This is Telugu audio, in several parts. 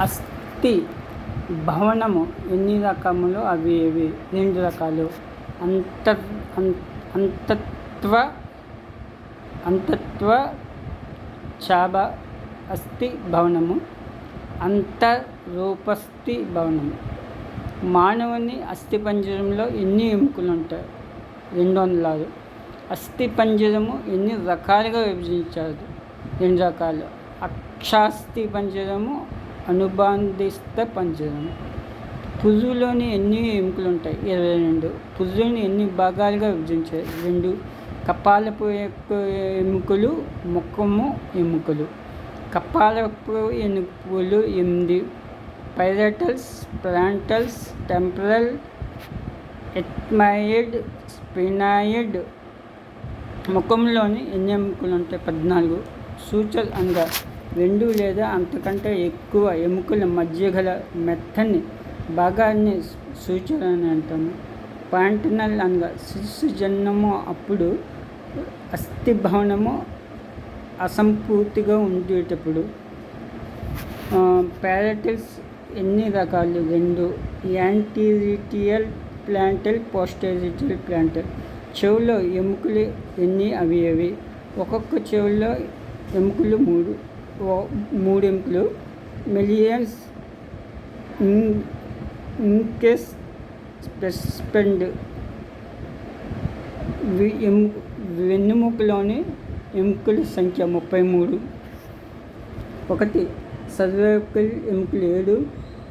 అస్థి భవనము ఎన్ని రకములు? అవి ఏవి? 2 రకాలు. అంతత్వ చాబ అస్థి భవనము, అంతరూపస్థి భవనము. మానవుని అస్థిపంజరంలో ఎన్ని ఎముకలు ఉంటాయి? 206. అస్థిపంజరము ఎన్ని రకాలుగా విభజించారు? 2 రకాలు. అక్షాస్థి పంజరము, అనుబంధిత పంజరము. పుర్రెలోని ఎన్ని ఎముకలు ఉంటాయి? 22. పుర్రెని ఎన్ని భాగాలుగా విభజించారు? 2. కపాలపు ఎముకలు, ముఖము ఎముకలు. కపాలపు ఎముకలు 8. పైరటల్స్, ఫ్రంటల్స్, టెంపరల్, ఎథ్మాయిడ్, స్పినాయిడ్. ముఖంలోని ఎన్ని ఎముకలు ఉంటాయి? 14. సూచర్ అనగా 2 లేదా అంతకంటే ఎక్కువ ఎముకల మధ్య గల మెత్తని భాగాన్ని సూచర్ అని అంటాము. పాంటనల్ అనగా శిశు జన్మము అప్పుడు అస్థిభవనము అసంపూర్తిగా ఉండేటప్పుడు. పారాటిల్స్ ఎన్ని రకాలు? 2. యాంటీరిటియల్ ప్లాంటల్, పోస్టీరియల్ ప్లాంటల్. చెవులో ఎముకలు ఎన్ని? అవి ఏవి? ఒక్కొక్క చెవులో ఎముకలు 3 ఎముకలు. మెలియన్స్, ఇంకెస్, సస్పెండ్. వెన్నెముకలోని ఎముకల సంఖ్య 33. 1. సర్వైకల్ ఎముకలు 7.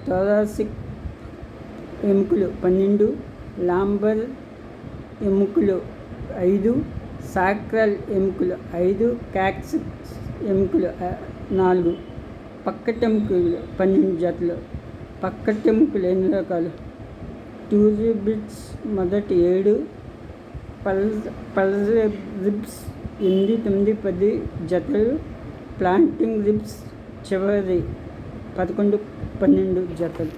థొరాసిక్ ఎముకలు 12. లాంబర్ ఎముకలు 5. సాక్రల్ ఎముకలు 5. కాక్సిక్స్ ఎముకలు 4. పక్కటెముకలు 12 జతలు. పక్కటెముకలు ఎన్ని రకాలు? ట్యూరిబిడ్స్ మొదటి 7. పల్స్ రిబ్స్ 8, 9, 10 జతలు. ప్లాంటింగ్ రిబ్స్ చివరి 11, 12 జతలు.